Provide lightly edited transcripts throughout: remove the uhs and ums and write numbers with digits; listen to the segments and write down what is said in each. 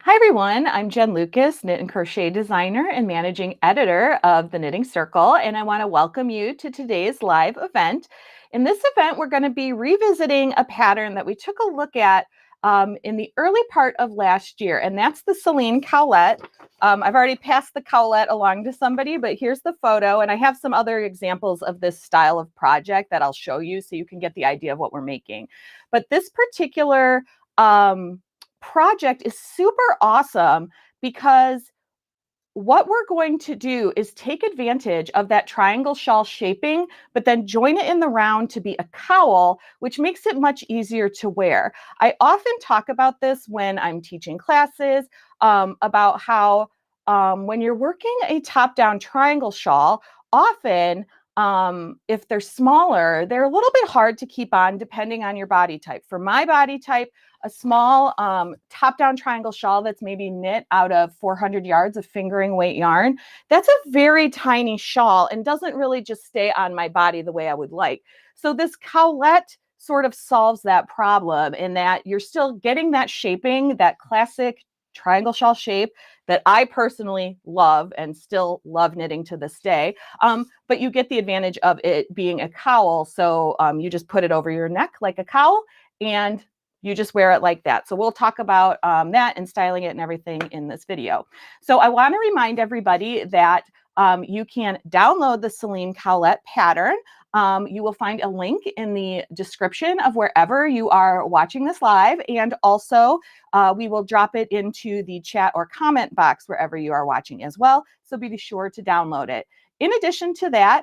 Hi everyone, I'm Jen Lucas, knit and crochet designer and managing editor of the Knitting Circle, and I want to welcome you to today's live event. In this event, we're going to be revisiting a pattern that we took a look at in the early part of last year, and that's the Celine Cowlette. I've already passed the Cowlette along to somebody, but here's the photo, and I have some other examples of this style of project that I'll show you so you can get the idea of what we're making. But this particular project is super awesome because what we're going to do is take advantage of that triangle shawl shaping, but then join it in the round to be a cowl, which makes it much easier to wear. I often talk about this when I'm teaching classes about how when you're working a top-down triangle shawl, often if they're smaller, they're a little bit hard to keep on depending on your body type. For my body type, a small top-down triangle shawl that's maybe knit out of 400 yards of fingering weight yarn, that's a very tiny shawl and doesn't really just stay on my body the way I would like. So this Cowlette sort of solves that problem in that you're still getting that shaping, that classic triangle shawl shape that I personally love and still love knitting to this day. But you get the advantage of it being a cowl. So you just put it over your neck like a cowl and you just wear it like that. So we'll talk about that and styling it and everything in this video. So I want to remind everybody that you can download the Celine Cowlette pattern. You will find a link in the description of wherever you are watching this live. And also we will drop it into the chat or comment box wherever you are watching as well. So be sure to download it. In addition to that,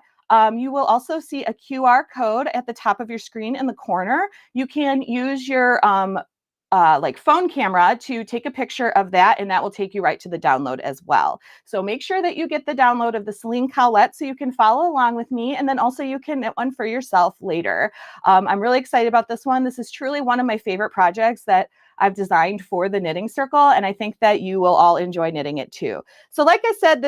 you will also see a QR code at the top of your screen in the corner. You can use your like phone camera to take a picture of that, and that will take you right to the download as well. So make sure that you get the download of the Celine Cowlette so you can follow along with me, and then also you can knit one for yourself later. I'm really excited about this one. This is truly one of my favorite projects that I've designed for the Knitting Circle, and I think that you will all enjoy knitting it too. So like I said,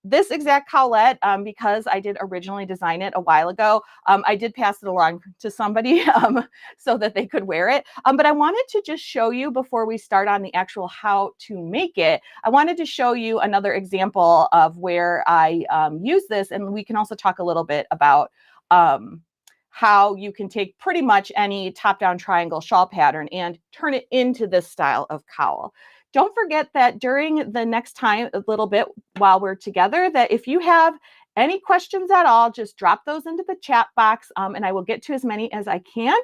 this exact Cowlette, because I did originally design it a while ago, I did pass it along to somebody so that they could wear it. But I wanted to just show you before we start on the actual how to make it, I wanted to show you another example of where I use this. And we can also talk a little bit about how you can take pretty much any top-down triangle shawl pattern and turn it into this style of cowl. Don't forget that during the next time, a little bit while we're together, that if you have any questions at all, just drop those into the chat box and I will get to as many as I can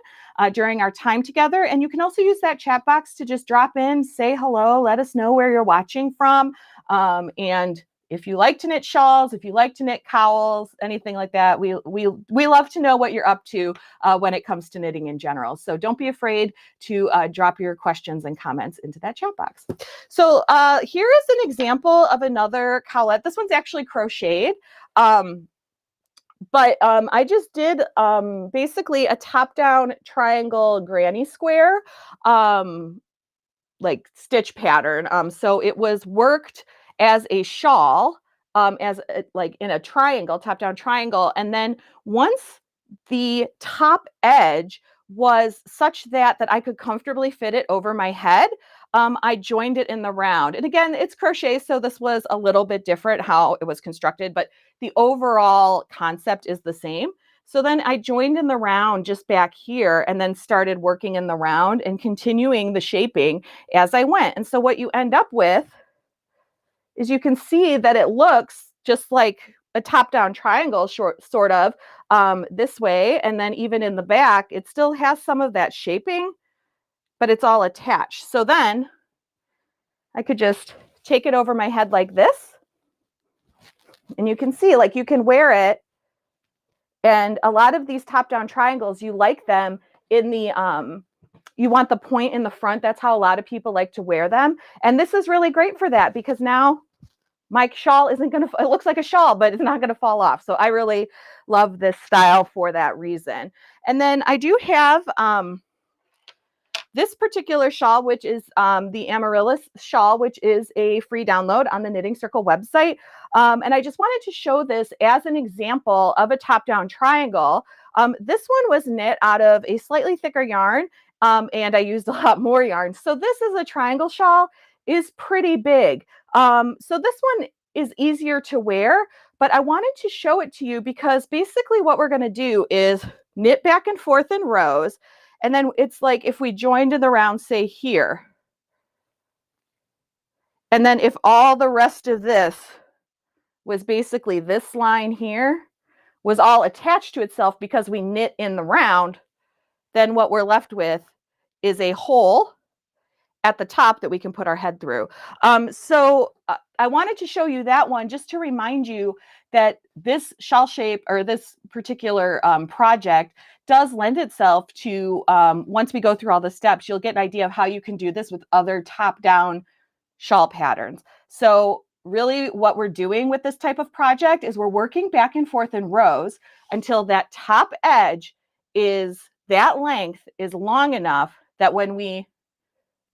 during our time together. And you can also use that chat box to just drop in, say hello, let us know where you're watching from. And if you like to knit shawls, if you like to knit cowls, anything like that, we love to know what you're up to when it comes to knitting in general. So don't be afraid to drop your questions and comments into that chat box. So here is an example of another Cowlette. This one's actually crocheted. But I just did basically a top-down triangle granny square like stitch pattern. So it was worked as a shawl, like in a triangle, top-down triangle. And then once the top edge was such that I could comfortably fit it over my head, I joined it in the round. And again, it's crochet, so this was a little bit different how it was constructed, but the overall concept is the same. So then I joined in the round just back here and then started working in the round and continuing the shaping as I went. And so what you end up with is you can see that it looks just like a top-down triangle, sort of this way. And then even in the back, it still has some of that shaping, but it's all attached. So then I could just take it over my head like this. And you can see, like, you can wear it. And a lot of these top-down triangles, you like them in the, you want the point in the front. That's how a lot of people like to wear them. And this is really great for that because now my shawl isn't going to, it looks like a shawl, but it's not going to fall off. So I really love this style for that reason. And then I do have this particular shawl, which is the Amaryllis shawl, which is a free download on the Knitting Circle website. And I just wanted to show this as an example of a top-down triangle. This one was knit out of a slightly thicker yarn, and I used a lot more yarn. So this is a triangle shawl. is pretty big. So this one is easier to wear, but I wanted to show it to you because basically what we're going to do is knit back and forth in rows. And then it's like if we joined in the round, say here, and then if all the rest of this was basically this line here was all attached to itself because we knit in the round, then what we're left with is a hole at the top that we can put our head through. I wanted to show you that one just to remind you that this shawl shape or this particular project does lend itself to, once we go through all the steps, you'll get an idea of how you can do this with other top-down shawl patterns. So really what we're doing with this type of project is we're working back and forth in rows until that top edge is that length is long enough that when we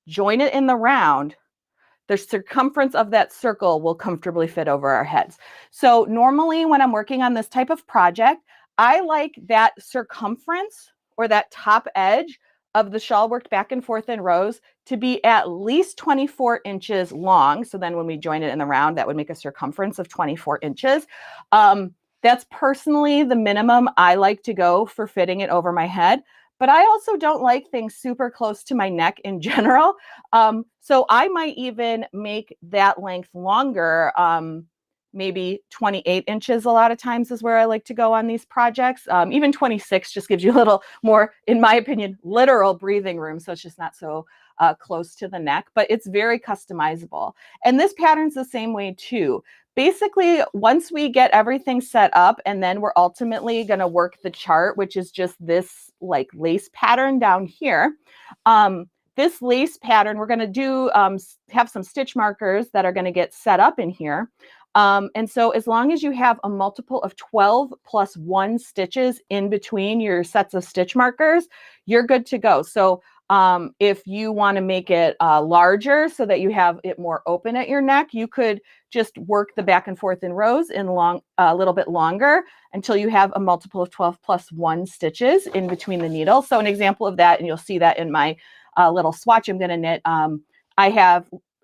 join it in the round, the circumference of that circle will comfortably fit over our heads. So normally when I'm working on this type of project, I like that circumference or that top edge of the shawl worked back and forth in rows to be at least 24 inches long. So then when we join it in the round, that would make a circumference of 24 inches. That's personally the minimum I like to go for fitting it over my head. But I also don't like things super close to my neck in general. So I might even make that length longer. Maybe 28 inches a lot of times is where I like to go on these projects. Even 26 just gives you a little more, in my opinion, literal breathing room. So it's just not so close to the neck, but it's very customizable. And this pattern's the same way too. Basically, once we get everything set up, and then we're ultimately going to work the chart, which is just this like lace pattern down here. This lace pattern, we're going to do have some stitch markers that are going to get set up in here. And so as long as you have a multiple of 12 plus 1 stitches in between your sets of stitch markers, you're good to go. So if you want to make it larger so that you have it more open at your neck, you could just work the back and forth in rows in a little bit longer until you have a multiple of 12 plus 1 stitches in between the needles. So an example of that, and you'll see that in my little swatch I'm going to knit,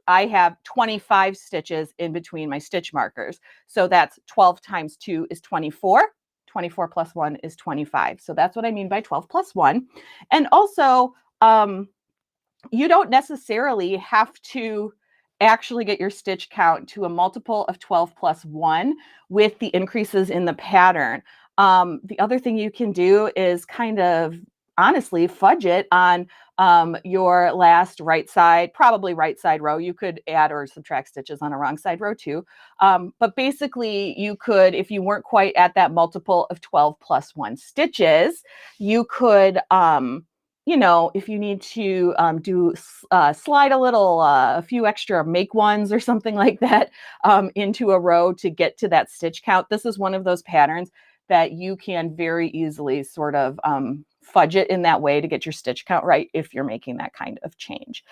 I have 25 stitches in between my stitch markers. So that's 12 times 2 is 24. 24 plus 1 is 25. So that's what I mean by 12 plus 1. And also, you don't necessarily have to actually get your stitch count to a multiple of 12 plus 1 with the increases in the pattern. The other thing you can do is kind of honestly fudge it on your last probably right side row. You could add or subtract stitches on a wrong side row too. But basically you could, if you weren't quite at that multiple of 12 plus 1 stitches, you could, if you need to slide a few extra make ones or something like that into a row to get to that stitch count. This is one of those patterns that you can very easily sort of fudge it in that way to get your stitch count right if you're making that kind of change.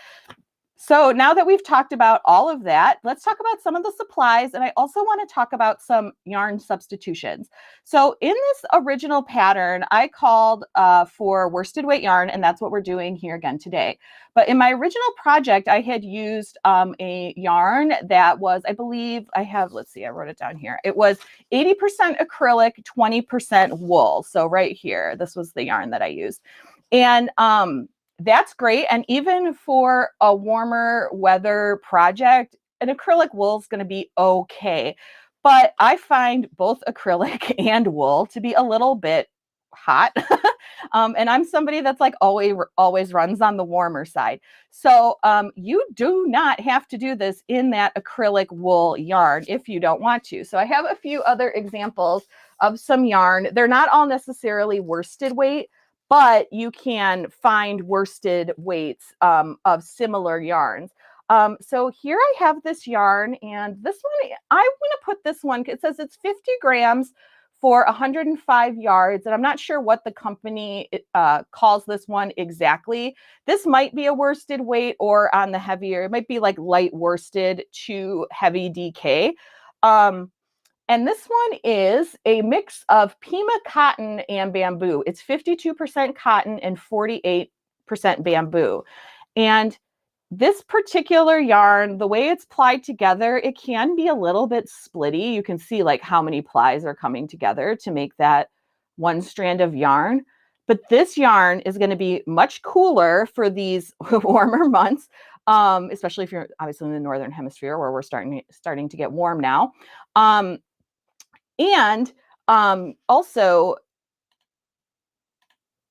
So now that we've talked about all of that, let's talk about some of the supplies. And I also want to talk about some yarn substitutions. So in this original pattern, I called for worsted weight yarn, and that's what we're doing here again today. But in my original project, I had used a yarn that was, I believe I wrote it down here. It was 80% acrylic, 20% wool. So right here, this was the yarn that I used. And that's great. And even for a warmer weather project, an acrylic wool is going to be okay. But I find both acrylic and wool to be a little bit hot. And I'm somebody that's like always runs on the warmer side. So you do not have to do this in that acrylic wool yarn if you don't want to. So I have a few other examples of some yarn. They're not all necessarily worsted weight, but you can find worsted weights of similar yarns. So here I have this yarn, and this one, I want to put this one, it says it's 50 grams for 105 yards, and I'm not sure what the company calls this one exactly. This might be a worsted weight or on the heavier, it might be like light worsted to heavy DK. And this one is a mix of Pima cotton and bamboo. It's 52% cotton and 48% bamboo. And This particular yarn, the way it's plied together, it can be a little bit splitty. You can see like how many plies are coming together to make that one strand of yarn. But this yarn is going to be much cooler for these warmer months, especially if you're obviously in the northern hemisphere where we're starting to get warm now. And also,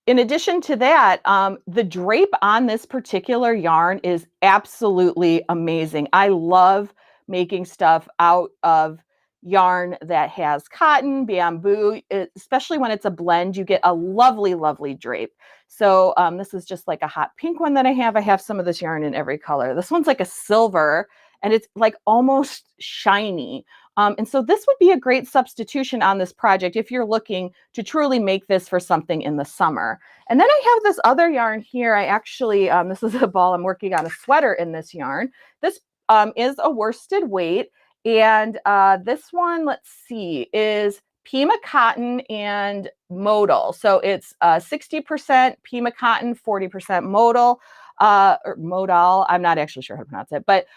in addition to that, the drape on this particular yarn is absolutely amazing. I love making stuff out of yarn that has cotton, bamboo, especially when it's a blend, you get a lovely, lovely drape. So this is just like a hot pink one that I have. I have some of this yarn in every color. This one's like a silver and it's like almost shiny. And so this would be a great substitution on this project if you're looking to truly make this for something in the summer. And then I have this other yarn here. I actually, this is a ball, I'm working on a sweater in this yarn. This is a worsted weight. And this one, let's see, is Pima cotton and modal. So it's 60% Pima cotton, 40% modal. Or modal, I'm not actually sure how to pronounce it, but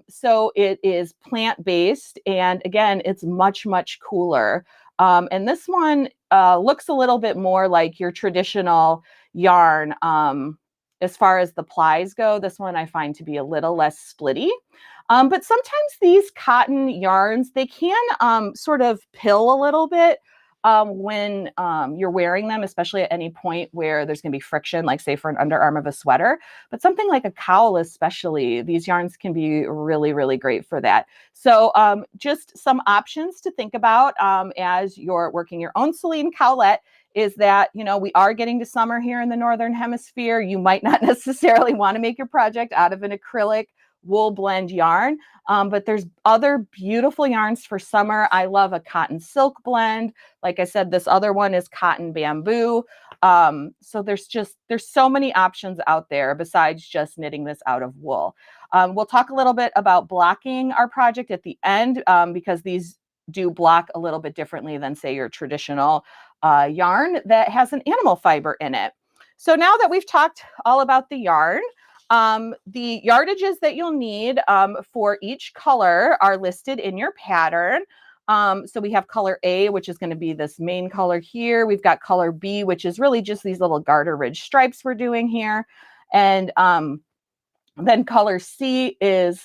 so it is plant-based, and again, it's much, much cooler. And this one looks a little bit more like your traditional yarn. As far as the plies go, this one I find to be a little less splitty. But sometimes these cotton yarns, they can sort of pill a little bit when you're wearing them, especially at any point where there's going to be friction, like say for an underarm of a sweater. But something like a cowl especially, these yarns can be really, really great for that. So just some options to think about as you're working your own Celine cowlette is that, you know, we are getting to summer here in the Northern Hemisphere. You might not necessarily want to make your project out of an acrylic wool blend yarn, but there's other beautiful yarns for summer. I love a cotton silk blend. Like I said, this other one is cotton bamboo. So there's so many options out there besides just knitting this out of wool. We'll talk a little bit about blocking our project at the end because these do block a little bit differently than say your traditional yarn that has an animal fiber in it. So now that we've talked all about the yarn, the yardages that you'll need for each color are listed in your pattern. So we have color A, which is going to be this main color here. We've got color B, which is really just these little garter ridge stripes we're doing here. And then color C is,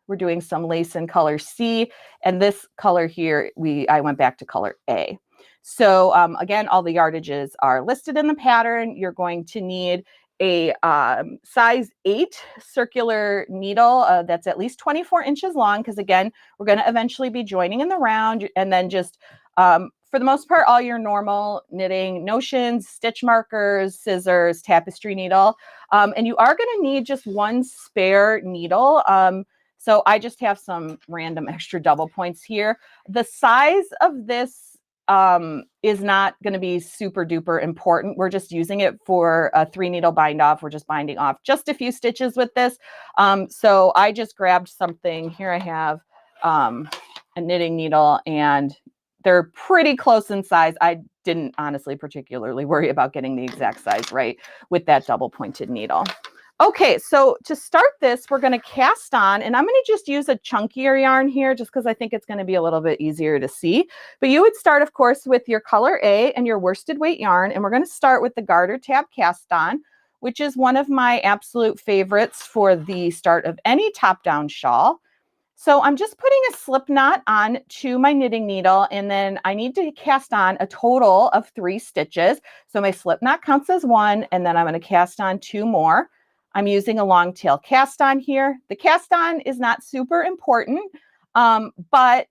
we're doing some lace in color C. And this color here, I went back to color A. So again, all the yardages are listed in the pattern. You're going to need a size 8 circular needle that's at least 24 inches long, because again, we're going to eventually be joining in the round, and then just for the most part, all your normal knitting notions, stitch markers, scissors, tapestry needle, and you are going to need just one spare needle. So I just have some random extra double points here. The size of this is not going to be super duper important. We're just using it for a 3 needle bind off. We're just binding off just a few stitches with this. So I just grabbed something. Here I have a knitting needle, and they're pretty close in size. I didn't honestly particularly worry about getting the exact size right with that double pointed needle. Okay, so to start this, we're going to cast on, and I'm going to just use a chunkier yarn here just because I think it's going to be a little bit easier to see. But you would start, of course, with your color A and your worsted weight yarn, and we're going to start with the garter tab cast on, which is one of my absolute favorites for the start of any top-down shawl. So I'm just putting a slip knot on to my knitting needle, and then I need to cast on a total of 3 stitches. So my slip knot counts as 1, and then I'm going to cast on 2 more. I'm using a long tail cast on here. The cast on is not super important, but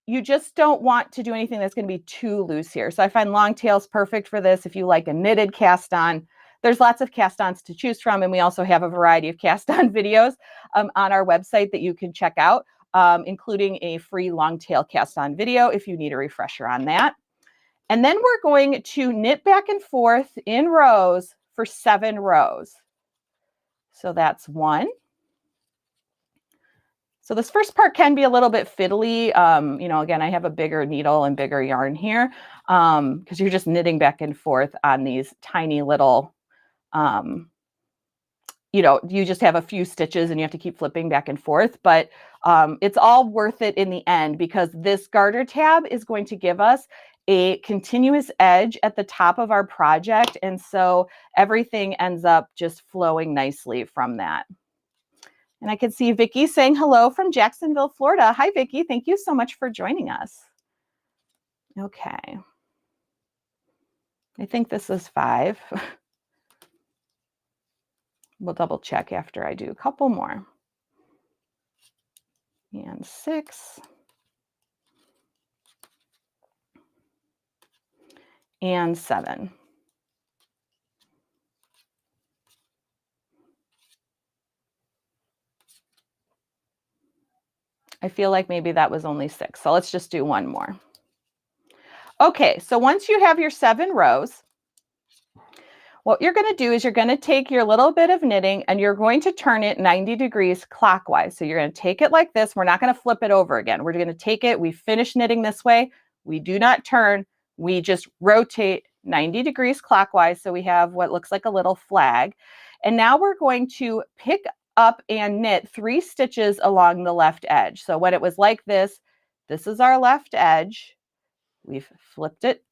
you just don't want to do anything that's going to be too loose here. So I find long tails perfect for this. If you like a knitted cast on, there's lots of cast ons to choose from. And we also have a variety of cast on videos on our website that you can check out, including a free long tail cast on video if you need a refresher on that. And then we're going to knit back and forth in rows for 7 rows. So that's 1. So this first part can be a little bit fiddly. You know, again, I have a bigger needle and bigger yarn here because you're just knitting back and forth on these tiny little you just have a few stitches and you have to keep flipping back and forth, but it's all worth it in the end because this garter tab is going to give us a continuous edge at the top of our project. And so everything ends up just flowing nicely from that. And I can see Vicki saying hello from Jacksonville, Florida. Hi, Vicki. Thank you so much for joining us. Okay. I think this is 5. We'll double check after I do a couple more. And 6. And 7. I feel like maybe that was only 6. So let's just do one more. Okay, so once you have your 7 rows, what you're going to do is you're going to take your little bit of knitting and you're going to turn it 90 degrees clockwise. So you're going to take it like this. We're not going to flip it over again. We're going to take it. We finish knitting this way. We do not turn. We just rotate 90 degrees clockwise. So we have what looks like a little flag. And now we're going to pick up and knit 3 stitches along the left edge. So when it was like this is our left edge. We've flipped it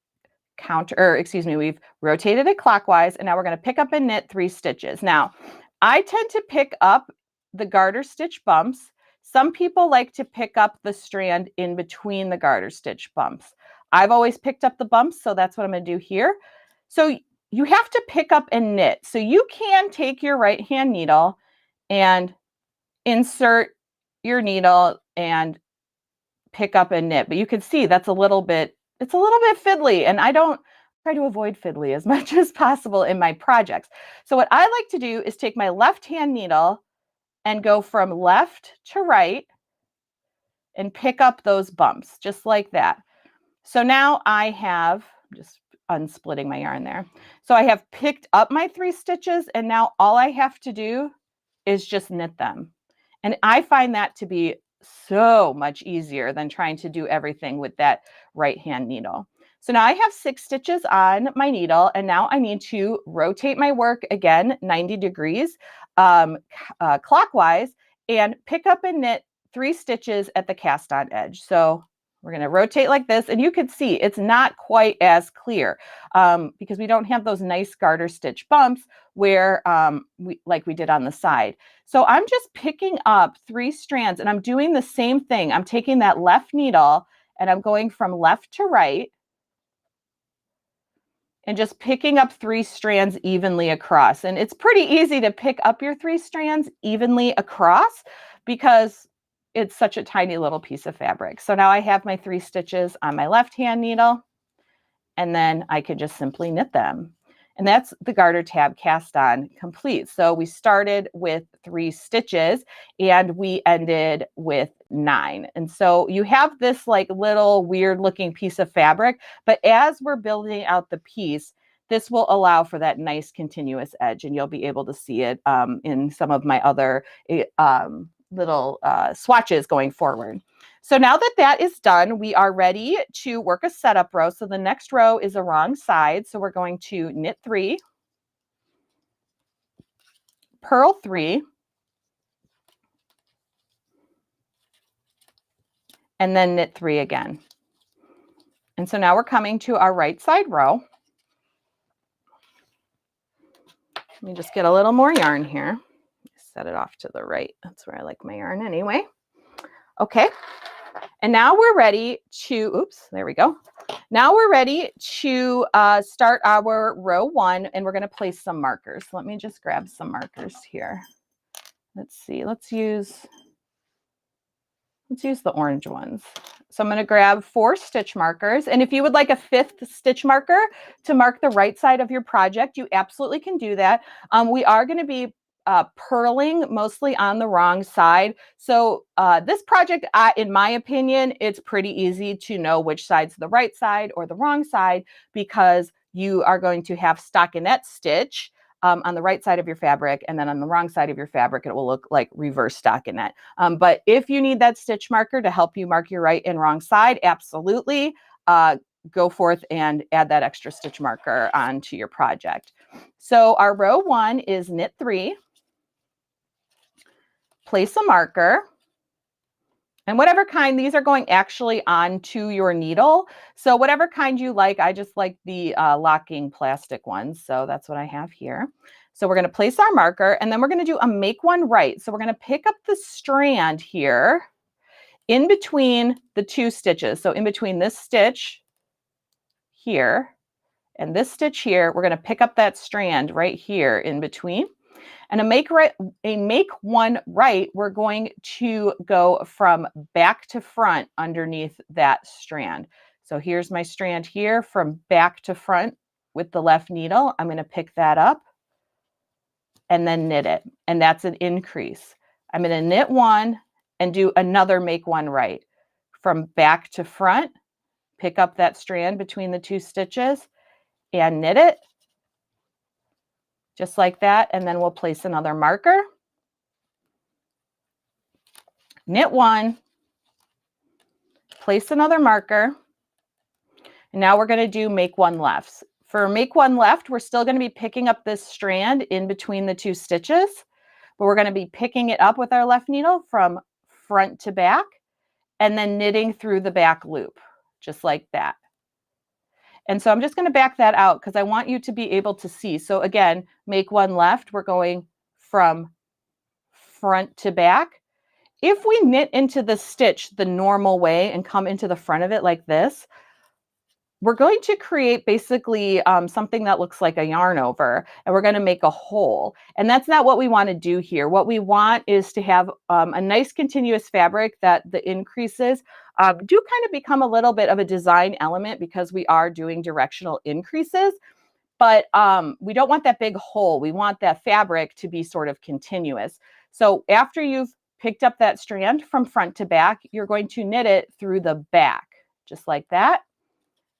we've rotated it clockwise, and now we're going to pick up and knit 3 stitches. Now, I tend to pick up the garter stitch bumps. Some people like to pick up the strand in between the garter stitch bumps. I've always picked up the bumps, so that's what I'm going to do here. So you have to pick up and knit. So you can take your right hand needle and insert your needle and pick up and knit, but you can see that's a little bit fiddly, and I don't try to avoid fiddly as much as possible in my projects. So what I like to do is take my left hand needle and go from left to right and pick up those bumps just like that. So now I have, just unsplitting my yarn there. So I have picked up my 3 stitches, and now all I have to do is just knit them. And I find that to be so much easier than trying to do everything with that right hand needle. So now I have 6 stitches on my needle, and now I need to rotate my work again 90 degrees clockwise and pick up and knit 3 stitches at the cast on edge. So we're going to rotate like this, and you can see it's not quite as clear because we don't have those nice garter stitch bumps where like we did on the side. So I'm just picking up 3 strands, and I'm doing the same thing. I'm taking that left needle and I'm going from left to right and just picking up 3 strands evenly across. And it's pretty easy to pick up your 3 strands evenly across because it's such a tiny little piece of fabric. So now I have my 3 stitches on my left hand needle, and then I could just simply knit them. And that's the garter tab cast on complete. So we started with 3 stitches and we ended with 9. And so you have this like little weird looking piece of fabric, but as we're building out the piece, this will allow for that nice continuous edge, and you'll be able to see it in some of my other little swatches going forward. So now that that is done, we are ready to work a setup row. So the next row is a wrong side. So we're going to knit 3, purl 3, and then knit 3 again. And so now we're coming to our right side row. Let me just get a little more yarn here. Set it off to the right. That's where I like my yarn anyway. Okay. And now we're ready to, oops, there we go. Now we're ready to start our row 1, and we're going to place some markers. Let me just grab some markers here. Let's see, let's use the orange ones. So I'm going to grab 4 stitch markers. And if you would like a 5th stitch marker to mark the right side of your project, you absolutely can do that. We are going to be purling mostly on the wrong side. So this project, in my opinion, it's pretty easy to know which side's the right side or the wrong side because you are going to have stockinette stitch on the right side of your fabric, and then on the wrong side of your fabric, it will look like reverse stockinette. But if you need that stitch marker to help you mark your right and wrong side, absolutely go forth and add that extra stitch marker onto your project. So our row 1 is knit 3, place a marker. And whatever kind, these are going actually onto your needle. So whatever kind you like, I just like the locking plastic ones. So that's what I have here. So we're going to place our marker, and then we're going to do a make one right. So we're going to pick up the strand here in between the two stitches. So in between this stitch here and this stitch here, we're going to pick up that strand right here in between. And a make one right, we're going to go from back to front underneath that strand. So here's my strand here from back to front with the left needle. I'm going to pick that up and then knit it. And that's an increase. I'm going to knit one and do another make one right. From back to front, pick up that strand between the two stitches and knit it. Just like that, and then we'll place another marker. Knit one, place another marker, and now we're going to do make one left. For make one left, we're still going to be picking up this strand in between the two stitches, but we're going to be picking it up with our left needle from front to back, and then knitting through the back loop, just like that. And so I'm just going to back that out because I want you to be able to see. So again, make one left, we're going from front to back. If we knit into the stitch the normal way and come into the front of it like this, we're going to create basically something that looks like a yarn over, and we're going to make a hole. And that's not what we want to do here. What we want is to have a nice continuous fabric that the increases do kind of become a little bit of a design element because we are doing directional increases, but we don't want that big hole. We want that fabric to be sort of continuous. So after you've picked up that strand from front to back, you're going to knit it through the back, just like that.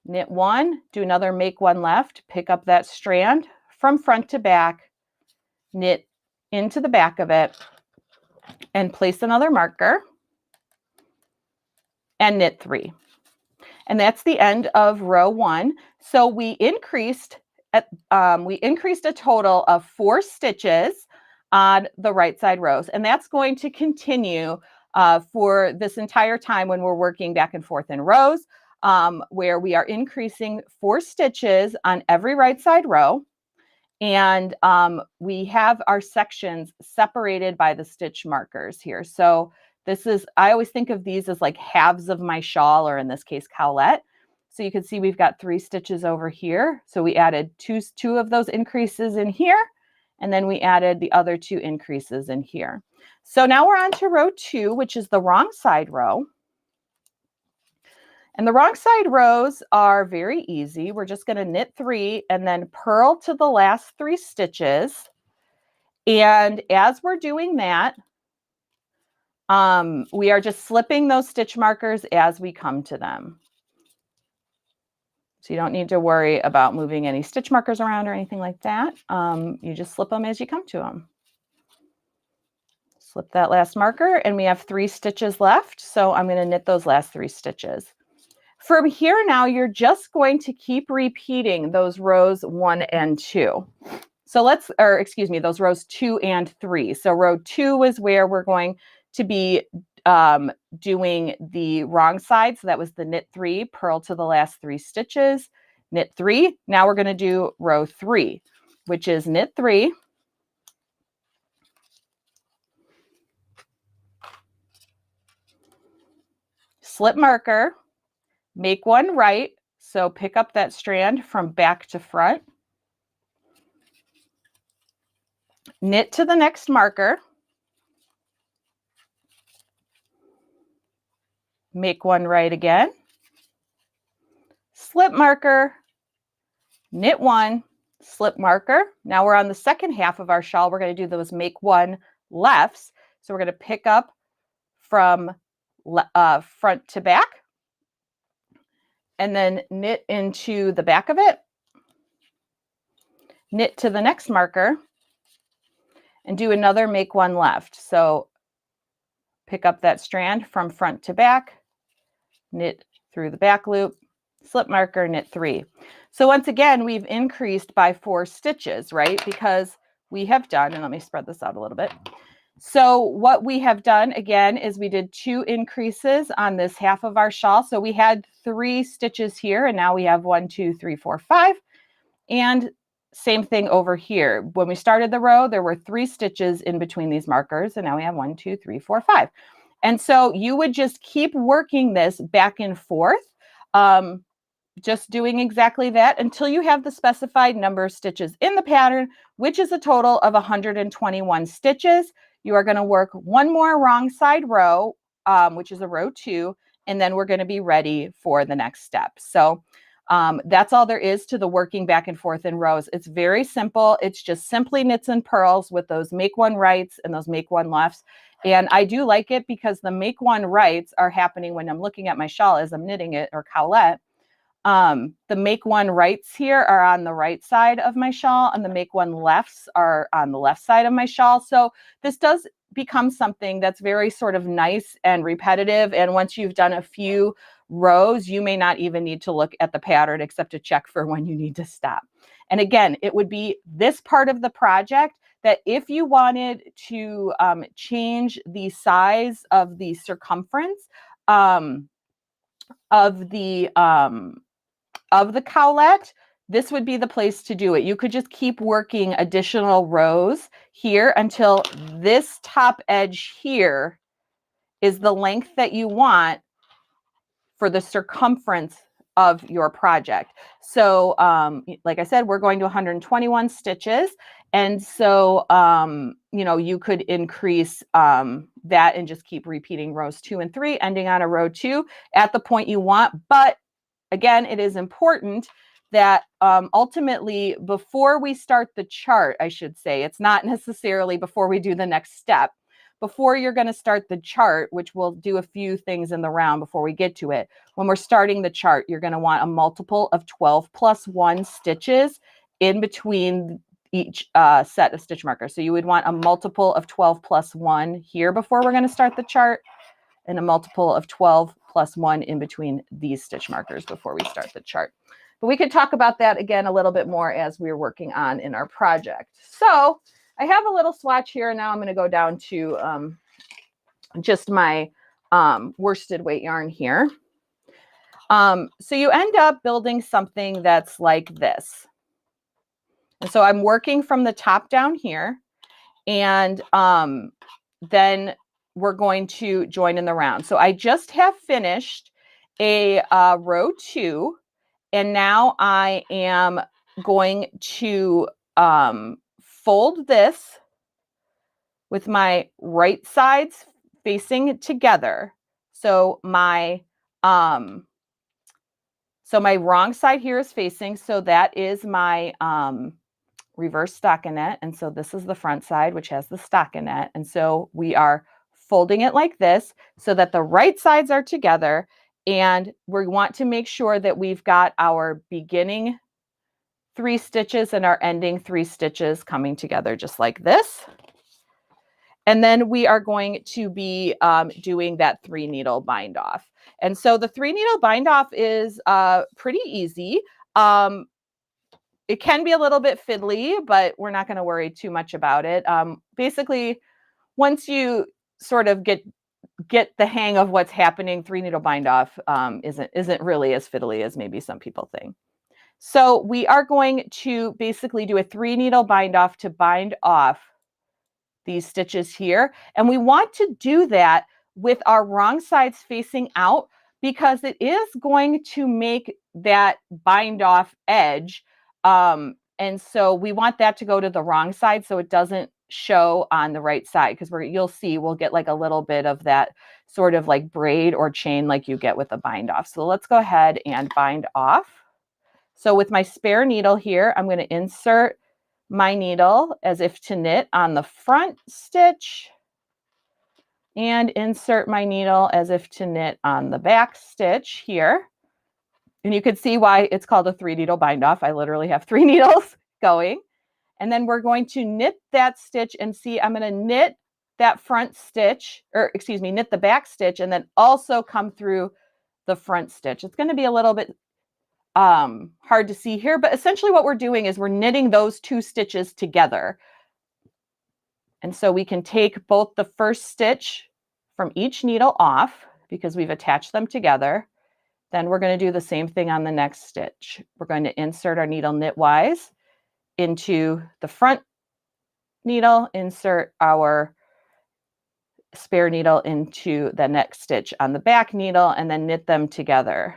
Knit one, do another make one left, pick up that strand from front to back, knit into the back of it, and place another marker, and knit three. And that's the end of row one. So we increased a total of 4 stitches on the right side rows, and that's going to continue for this entire time when we're working back and forth in rows, where we are increasing 4 stitches on every right side row. And we have our sections separated by the stitch markers here. So this is, I always think of these as like halves of my shawl, or in this case, Cowlette. So you can see we've got 3 stitches over here. So we added two of those increases in here, and then we added the other 2 increases in here. So now we're on to row 2, which is the wrong side row. And the wrong side rows are very easy. We're just going to knit 3 and then purl to the last 3 stitches. And as we're doing that, we are just slipping those stitch markers as we come to them. So you don't need to worry about moving any stitch markers around or anything like that. You just slip them as you come to them. Slip that last marker, and we have 3 stitches left. So I'm going to knit those last 3 stitches. From here now, you're just going to keep repeating those rows 1 and 2. So those rows 2 and 3. So row 2 is where we're going to be doing the wrong side. So that was the knit 3, purl to the last 3 stitches, knit 3. Now we're going to do row 3, which is knit 3, slip marker, make one right. So pick up that strand from back to front, knit to the next marker, make one right again, slip marker, knit one, slip marker. Now we're on the second half of our shawl. We're going to do those make one lefts. So we're going to pick up from front to back and then knit into the back of it, knit to the next marker, and do another make one left. So pick up that strand from front to back, knit through the back loop, slip marker, knit 3. So once again, we've increased by 4 stitches, right? Because we have done, and let me spread this out a little bit. So what we have done again is we did 2 increases on this half of our shawl. So we had 3 stitches here, and now we have 1, 2, 3, 4, 5. And same thing over here. When we started the row, there were 3 stitches in between these markers, and now we have 1, 2, 3, 4, 5. And so you would just keep working this back and forth, just doing exactly that until you have the specified number of stitches in the pattern, which is a total of 121 stitches. You are going to work one more wrong side row, which is a row 2, and then we're going to be ready for the next step. So that's all there is to the working back and forth in rows. It's very simple. It's just simply knits and purls with those make one rights and those make one lefts. And I do like it because the make one rights are happening when I'm looking at my shawl as I'm knitting it, or Cowlette. The make one rights here are on the right side of my shawl, and the make one lefts are on the left side of my shawl. So this does become something that's very sort of nice and repetitive. And once you've done a few rows, you may not even need to look at the pattern except to check for when you need to stop. And again, it would be this part of the project that if you wanted to change the size of the circumference of the Cowlette, this would be the place to do it. You could just keep working additional rows here until this top edge here is the length that you want for the circumference of your project. So like I said, we're going to 121 stitches. And so, you could increase that and just keep repeating rows 2 and 3, ending on a row 2 at the point you want. But again, it is important that ultimately, before we start the chart, I should say, it's not necessarily before we do the next step. Before you're going to start the chart, which we'll do a few things in the round before we get to it, when we're starting the chart, you're going to want a multiple of 12 plus 1 stitches in between each set of stitch markers. So you would want a multiple of 12 plus 1 here before we're going to start the chart, and a multiple of 12 plus 1 in between these stitch markers before we start the chart. But we could talk about that again a little bit more as we're working on in our project. So I have a little swatch here, and now I'm going to go down to just my worsted weight yarn here. So you end up building something that's like this. And so I'm working from the top down here, and then we're going to join in the round. So I just have finished a row 2, and now I am going to fold this with my right sides facing together. So my wrong side here is facing, so that is my reverse stockinette, and so this is the front side, which has the stockinette. And so we are folding it like this so that the right sides are together, and we want to make sure that we've got our beginning 3 stitches and our ending 3 stitches coming together just like this. And then we are going to be doing that 3 needle bind off. And so the 3 needle bind off is pretty easy. It can be a little bit fiddly, but we're not going to worry too much about it. Basically, once you sort of get the hang of what's happening, 3 needle bind off isn't really as fiddly as maybe some people think. So we are going to basically do a 3 needle bind off to bind off these stitches here. And we want to do that with our wrong sides facing out, because it is going to make that bind off edge. And so we want that to go to the wrong side so it doesn't show on the right side, because you'll see we'll get like a little bit of that sort of like braid or chain like you get with a bind off. So let's go ahead and bind off. So with my spare needle here, I'm going to insert my needle as if to knit on the front stitch, and insert my needle as if to knit on the back stitch here. And you can see why it's called a 3 needle bind off. I literally have 3 needles going. And then we're going to knit that stitch, and see, I'm going to knit that front stitch, or excuse me, knit the back stitch, and then also come through the front stitch. It's going to be a little bit hard to see here, but essentially what we're doing is we're knitting those 2 stitches together. And so we can take both the first stitch from each needle off because we've attached them together. Then we're going to do the same thing on the next stitch. We're going to insert our needle knitwise into the front needle, insert our spare needle into the next stitch on the back needle, and then knit them together.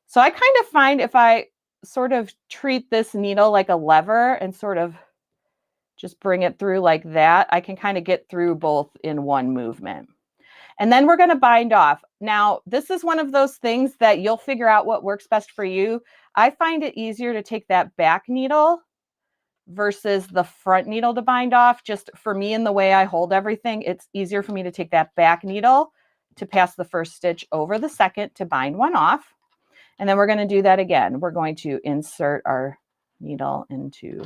So I kind of find if I sort of treat this needle like a lever and sort of just bring it through like that, I can kind of get through both in one movement. And then we're going to bind off. Now, this is one of those things that you'll figure out what works best for you. I find it easier to take that back needle versus the front needle to bind off. Just for me and the way I hold everything, it's easier for me to take that back needle to pass the first stitch over the second to bind one off. And then we're going to do that again. We're going to insert our needle into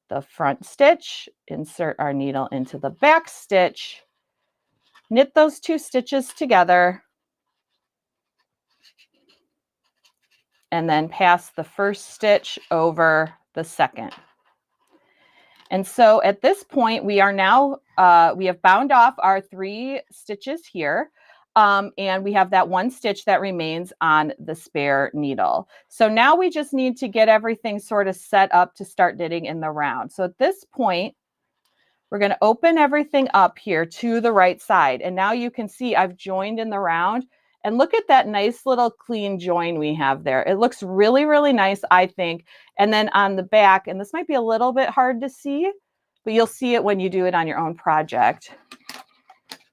the front stitch, insert our needle into the back stitch, knit those two stitches together, and then pass the first stitch over the second. And so at this point, we are now, we have bound off our 3 stitches here. And we have that one stitch that remains on the spare needle. So now we just need to get everything sort of set up to start knitting in the round. So at this point, we're going to open everything up here to the right side. And now you can see I've joined in the round. And look at that nice little clean join we have there. It looks really, really nice, I think. And then on the back, and this might be a little bit hard to see, but you'll see it when you do it on your own project.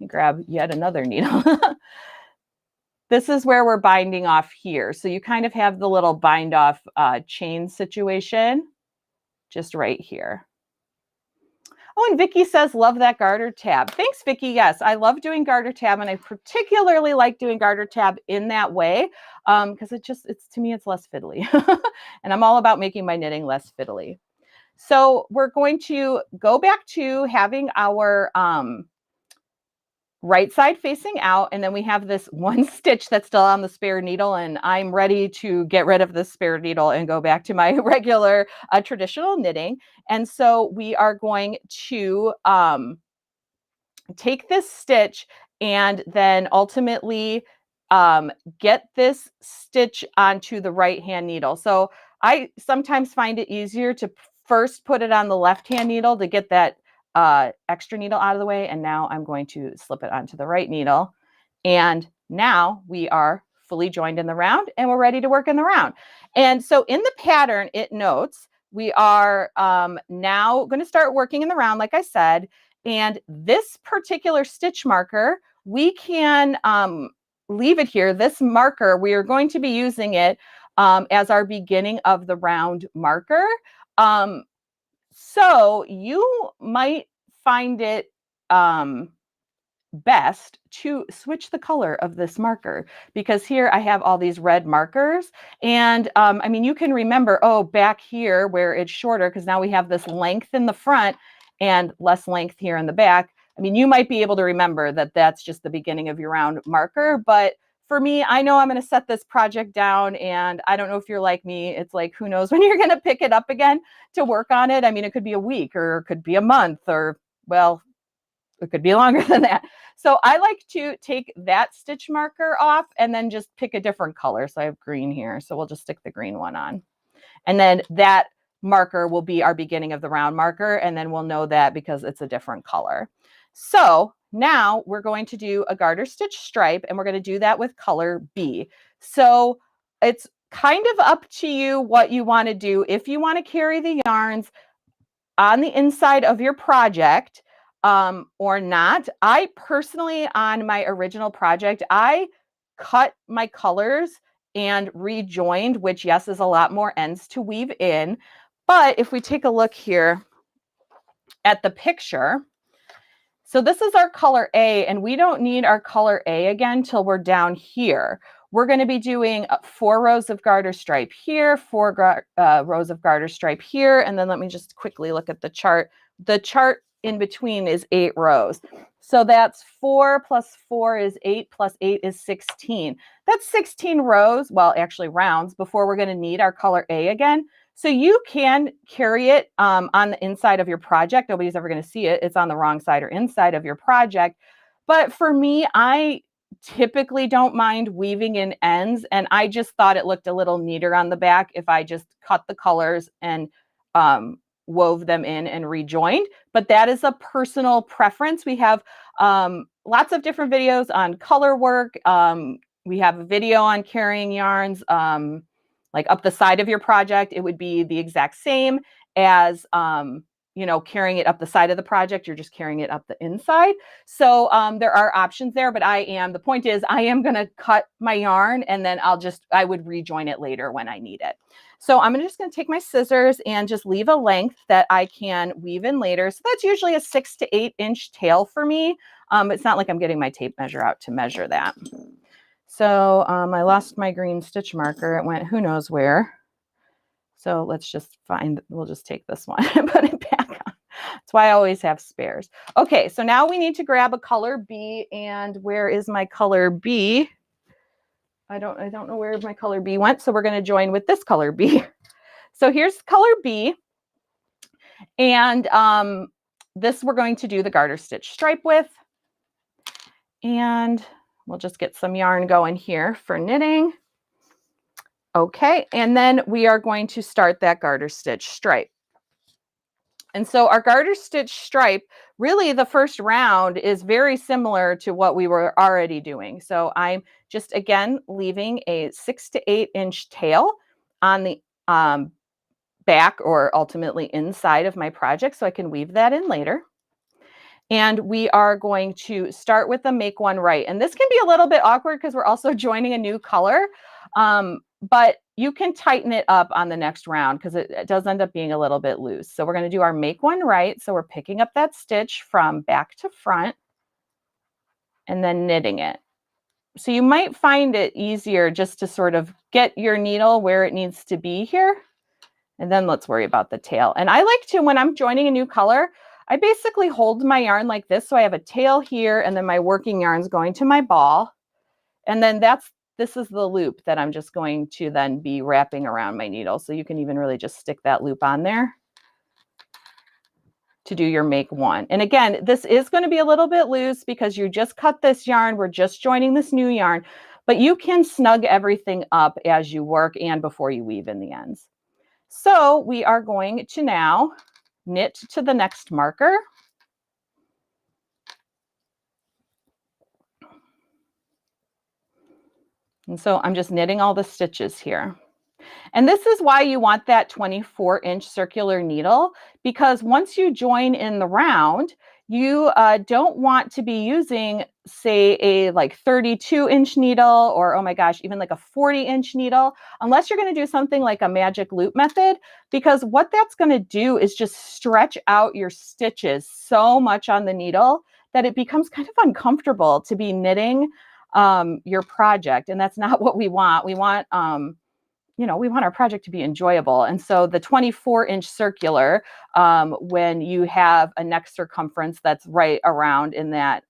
Grab yet another needle. This is where we're binding off here. So you kind of have the little bind off chain situation just right here. Oh, and Vicki says, love that garter tab. Thanks, Vicki. Yes, I love doing garter tab, and I particularly like doing garter tab in that way because it's to me, it's less fiddly. And I'm all about making my knitting less fiddly. So we're going to go back to having our right side facing out, and then we have this one stitch that's still on the spare needle, and I'm ready to get rid of this spare needle and go back to my regular traditional knitting. And so we are going to take this stitch and then ultimately get this stitch onto the right hand needle. So I sometimes find it easier to first put it on the left hand needle to get that extra needle out of the way. And now I'm going to slip it onto the right needle. And now we are fully joined in the round and we're ready to work in the round. And so in the pattern, it notes we are now going to start working in the round, like I said. And this particular stitch marker, we can leave it here. This marker, we are going to be using it as our beginning of the round marker. So you might find it best to switch the color of this marker, because here I have all these red markers. And I mean, you can remember, oh, back here where it's shorter, because now we have this length in the front and less length here in the back. I mean, you might be able to remember that that's just the beginning of your round marker. But for me, I know I'm going to set this project down, and I don't know if you're like me. It's like, who knows when you're going to pick it up again to work on it. I mean, it could be a week or it could be a month, or, well, it could be longer than that. So I like to take that stitch marker off and then just pick a different color. So I have green here. So we'll just stick the green one on. And then that marker will be our beginning of the round marker. And then we'll know that because it's a different color. So now we're going to do a garter stitch stripe, and we're going to do that with color B. So it's kind of up to you what you want to do. If you want to carry the yarns on the inside of your project or not. I personally, on my original project, I cut my colors and rejoined, which, yes, is a lot more ends to weave in. But if we take a look here at the picture, so this is our color A, and we don't need our color A again till we're down here. We're going to be doing 4 rows of garter stripe here, 4 rows of garter stripe here, and then let me just quickly look at the chart. The chart in between is 8 rows. So that's 4 plus 4 is 8 plus 8 is 16. That's 16 rows, well, actually rounds, before we're going to need our color A again. So you can carry it on the inside of your project. Nobody's ever going to see it. It's on the wrong side or inside of your project. But for me, I typically don't mind weaving in ends. And I just thought it looked a little neater on the back if I just cut the colors and wove them in and rejoined. But that is a personal preference. We have lots of different videos on color work. We have a video on carrying yarns. Like up the side of your project, it would be the exact same as carrying it up the side of the project. You're just carrying it up the inside. So there are options there, but the point is I am going to cut my yarn and then I would rejoin it later when I need it. So I'm just going to take my scissors and just leave a length that I can weave in later. So that's usually a 6 to 8 inch tail for me. It's not like I'm getting my tape measure out to measure that. So I lost my green stitch marker. It went who knows where. So we'll just take this one and put it back on. That's why I always have spares. Okay, so now we need to grab a color B. And where is my color B? I don't know where my color B went. So we're going to join with this color B. So here's color B. And this we're going to do the garter stitch stripe with. And we'll just get some yarn going here for knitting. Okay, and then we are going to start that garter stitch stripe. And so our garter stitch stripe, really the first round is very similar to what we were already doing. So I'm just, again, leaving a 6 to 8 inch tail on the back or ultimately inside of my project so I can weave that in later. And we are going to start with the make one right. And this can be a little bit awkward because we're also joining a new color. But you can tighten it up on the next round because it does end up being a little bit loose. So we're going to do our make one right. So we're picking up that stitch from back to front and then knitting it. So you might find it easier just to sort of get your needle where it needs to be here. And then let's worry about the tail. And I like to, when I'm joining a new color, I basically hold my yarn like this. So I have a tail here and then my working yarn's going to my ball. And then this is the loop that I'm just going to then be wrapping around my needle. So you can even really just stick that loop on there to do your make one. And again, this is going to be a little bit loose because you just cut this yarn. We're just joining this new yarn, but you can snug everything up as you work and before you weave in the ends. So we are going to now knit to the next marker. And so I'm just knitting all the stitches here. And this is why you want that 24-inch circular needle, because once you join in the round, you don't want to be using, say, a like 32-inch needle or, oh my gosh, even like a 40-inch needle, unless you're going to do something like a magic loop method, because what that's going to do is just stretch out your stitches so much on the needle that it becomes kind of uncomfortable to be knitting your project. And that's not what we want. We want we want our project to be enjoyable. And so the 24-inch circular, when you have a neck circumference that's right around in that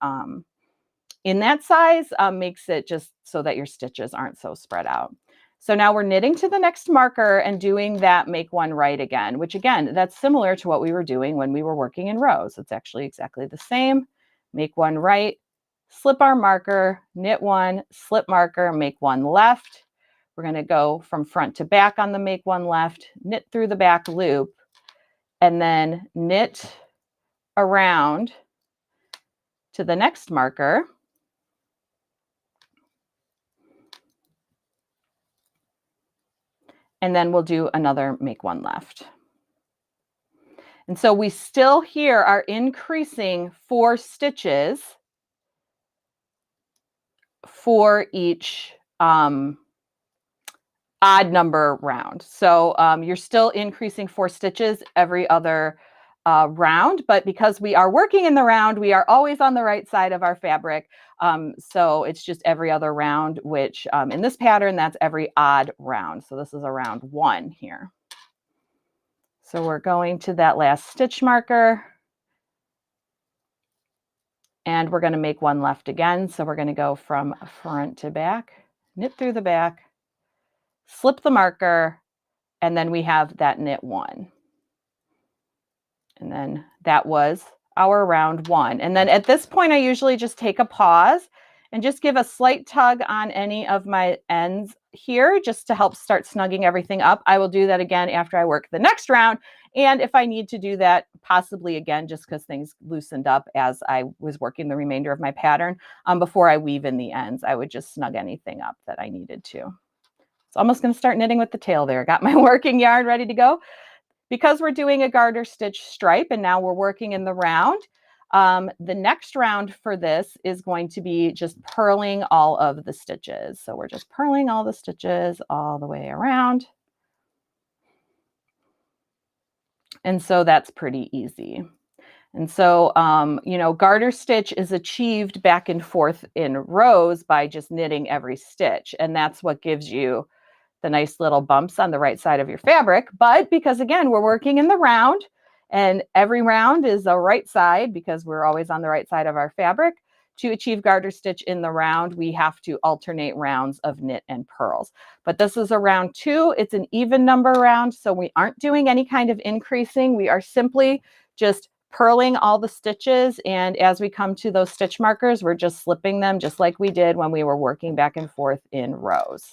size, makes it just so that your stitches aren't so spread out. So now we're knitting to the next marker and doing that make one right again, which again, that's similar to what we were doing when we were working in rows. It's actually exactly the same. Make one right, slip our marker, knit one, slip marker, make one left. We're going to go from front to back on the make one left, knit through the back loop, and then knit around to the next marker. And then we'll do another make one left. And so we still here are increasing 4 stitches for each odd number round. So you're still increasing 4 stitches every other round, but because we are working in the round, we are always on the right side of our fabric. So it's just every other round, which in this pattern, that's every odd round. So this is a round 1 here. So we're going to that last stitch marker. And we're going to make one left again. So we're going to go from front to back, knit through the back, slip the marker, And then we have that knit 1. And then that was our round 1. And then at this point, I usually just take a pause and just give a slight tug on any of my ends here just to help start snugging everything up. I will do that again after I work the next round. And if I need to do that, possibly again, just because things loosened up as I was working the remainder of my pattern, before I weave in the ends, I would just snug anything up that I needed to. So almost going to start knitting with the tail there. Got my working yarn ready to go. Because we're doing a garter stitch stripe and now we're working in the round, the next round for this is going to be just purling all of the stitches. So we're just purling all the stitches all the way around. And so that's pretty easy. And so, you know, garter stitch is achieved back and forth in rows by just knitting every stitch. And that's what gives you the nice little bumps on the right side of your fabric. But because again, we're working in the round and every round is a right side because we're always on the right side of our fabric, to achieve garter stitch in the round, we have to alternate rounds of knit and purls. But this is a round 2. It's an even number round, so we aren't doing any kind of increasing. We are simply just purling all the stitches, and as we come to those stitch markers, we're just slipping them just like we did when we were working back and forth in rows.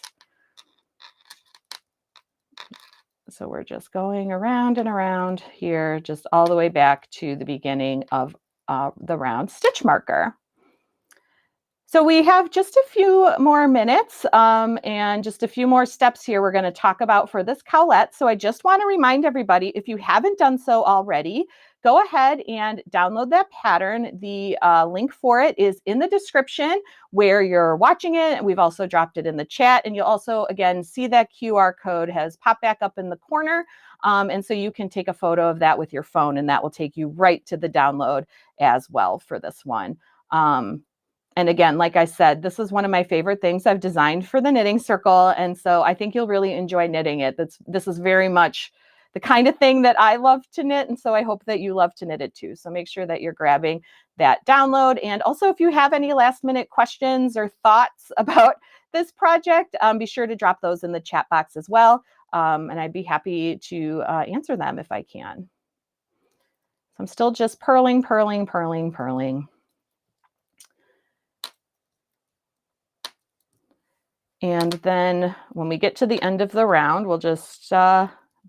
So we're just going around and around here, just all the way back to the beginning of the round stitch marker. So we have just a few more minutes and just a few more steps here we're going to talk about for this Cowlette. So I just want to remind everybody, if you haven't done so already, go ahead and download that pattern. The link for it is in the description where you're watching it. We've also dropped it in the chat. And you'll also, again, see that QR code has popped back up in the corner. And so you can take a photo of that with your phone, and that will take you right to the download as well for this one. And again, like I said, this is one of my favorite things I've designed for the Knitting Circle. And so I think you'll really enjoy knitting it. This is very much the kind of thing that I love to knit. And so I hope that you love to knit it too. So make sure that you're grabbing that download. And also, if you have any last minute questions or thoughts about this project, be sure to drop those in the chat box as well. And I'd be happy to answer them if I can. So I'm still just purling, purling, purling, purling. And then when we get to the end of the round, we'll just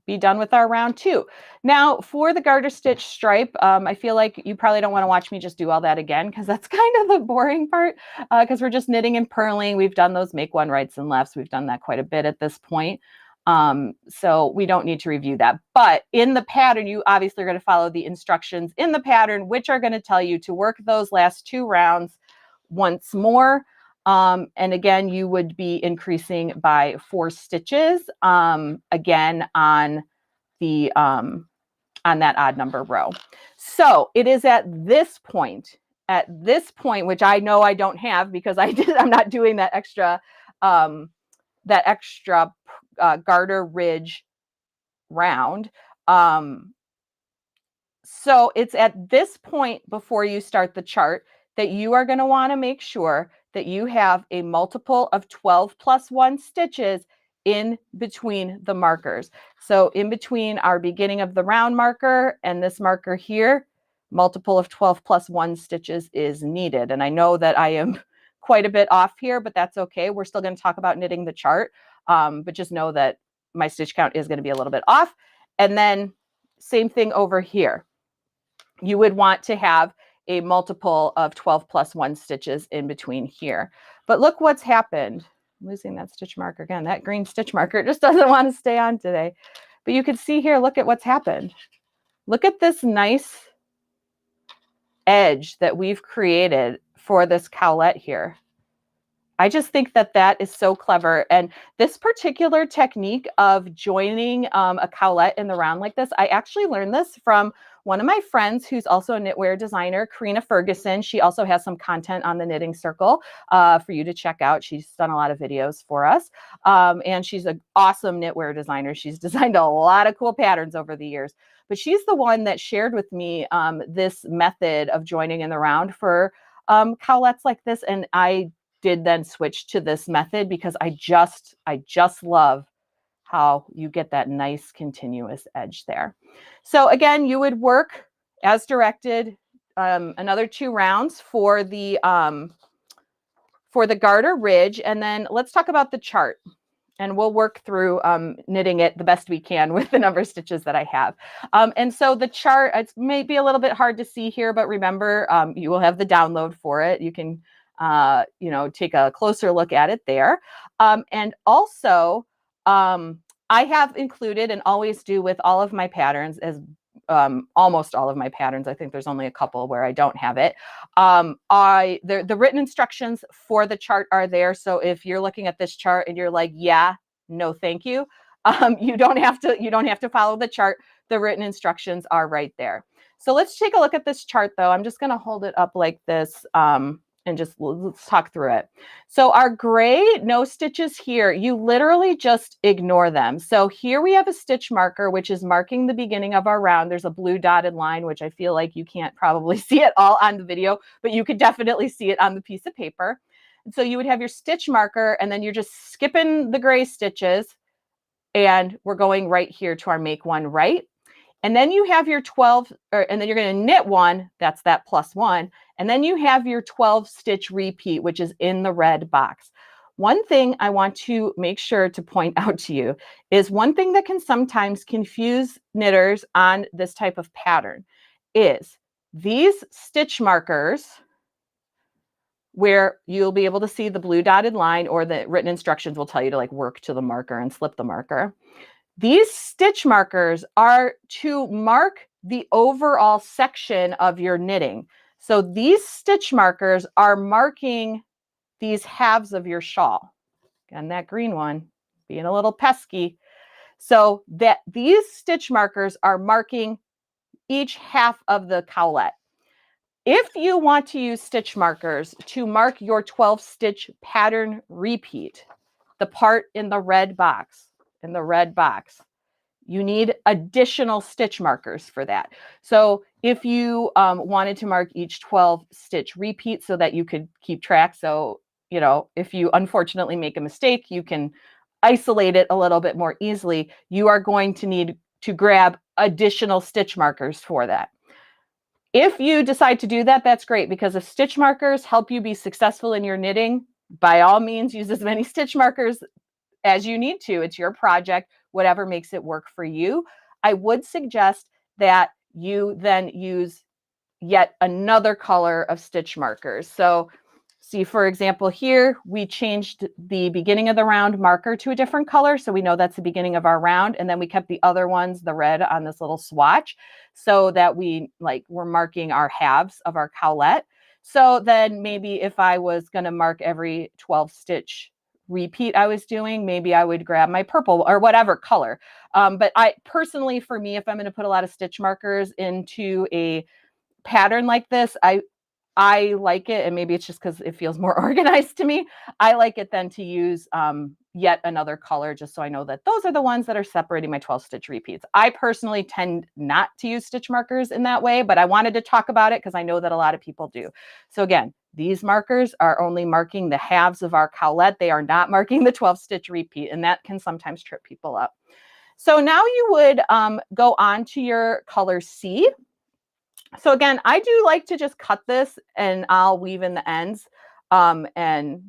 be done with our round 2. Now, for the garter stitch stripe, I feel like you probably don't want to watch me just do all that again, because that's kind of the boring part, because we're just knitting and purling. We've done those make one rights and lefts. We've done that quite a bit at this point. So we don't need to review that. But in the pattern, you obviously are going to follow the instructions in the pattern, which are going to tell you to work those last 2 rounds once more. And again, you would be increasing by 4 stitches, again, on the, on that odd number row. So it is at this point, which I know I don't have because I'm not doing that extra garter ridge round. So it's at this point before you start the chart that you are going to want to make sure that you have a multiple of 12 plus 1 stitches in between the markers. So in between our beginning of the round marker and this marker here, multiple of 12 plus 1 stitches is needed. And I know that I am quite a bit off here, but that's okay. We're still going to talk about knitting the chart, but just know that my stitch count is going to be a little bit off. And then same thing over here. You would want to have a multiple of 12 plus 1 stitches in between here. But look what's happened. I'm losing that stitch marker again. That green stitch marker just doesn't want to stay on today. But you can see here, look at what's happened. Look at this nice edge that we've created for this Cowlette here. I just think that that is so clever. And this particular technique of joining a Cowlette in the round like this, I actually learned this from one of my friends who's also a knitwear designer, Karina Ferguson. She also has some content on the Knitting Circle for you to check out. She's done a lot of videos for us. And she's an awesome knitwear designer. She's designed a lot of cool patterns over the years. But she's the one that shared with me this method of joining in the round for Cowlettes like this. And I did then switch to this method because I just love how you get that nice continuous edge there. So again, you would work as directed, another 2 rounds for the garter ridge, and then let's talk about the chart. And we'll work through knitting it the best we can with the number of stitches that I have. And so the chart, it's maybe a little bit hard to see here, but remember, you will have the download for it. You can, take a closer look at it there. And also, I have included, and always do with all of my patterns, as almost all of my patterns, I think there's only a couple where I don't have it. The written instructions for the chart are there. So if you're looking at this chart and you're like, yeah, no, thank you. You don't have to follow the chart. The written instructions are right there. So let's take a look at this chart though. I'm just going to hold it up like this. And just let's talk through it. So our gray no stitches here, you literally just ignore them. So here we have a stitch marker, which is marking the beginning of our round. There's a blue dotted line, which I feel like you can't probably see it all on the video, but you could definitely see it on the piece of paper. And so you would have your stitch marker, and then you're just skipping the gray stitches, and we're going right here to our make one right. And then you have your 12, and then you're going to knit one, that's that +1. And then you have your 12 stitch repeat, which is in the red box. One thing I want to make sure to point out to you is one thing that can sometimes confuse knitters on this type of pattern is these stitch markers, where you'll be able to see the blue dotted line, or the written instructions will tell you to like work to the marker and slip the marker. These stitch markers are to mark the overall section of your knitting. So these stitch markers are marking these halves of your shawl. And that green one being a little pesky. So that these stitch markers are marking each half of the cowlette. If you want to use stitch markers to mark your 12 stitch pattern repeat, the part in the red box, you need additional stitch markers for that. So if you wanted to mark each 12 stitch repeat so that you could keep track, so if you unfortunately make a mistake, you can isolate it a little bit more easily, you are going to need to grab additional stitch markers for that. If you decide to do that, that's great, because if stitch markers help you be successful in your knitting, by all means, use as many stitch markers as you need to. It's your project, whatever makes it work for you. I would suggest that you then use yet another color of stitch markers. So see, for example, here we changed the beginning of the round marker to a different color, so we know that's the beginning of our round, and then we kept the other ones, the red, on this little swatch, so that we're marking our halves of our cowlette. So then maybe if I was going to mark every 12 stitch repeat I was doing, maybe I would grab my purple or whatever color. But I personally, for me, if I'm going to put a lot of stitch markers into a pattern like this, I like it, and maybe it's just because it feels more organized to me, I like it then to use yet another color, just so I know that those are the ones that are separating my 12 stitch repeats. I personally tend not to use stitch markers in that way, but I wanted to talk about it because I know that a lot of people do. So again, these markers are only marking the halves of our cowlette. They are not marking the 12 stitch repeat, and that can sometimes trip people up. So now you would go on to your color C. So again, I do like to just cut this, and I'll weave in the ends and,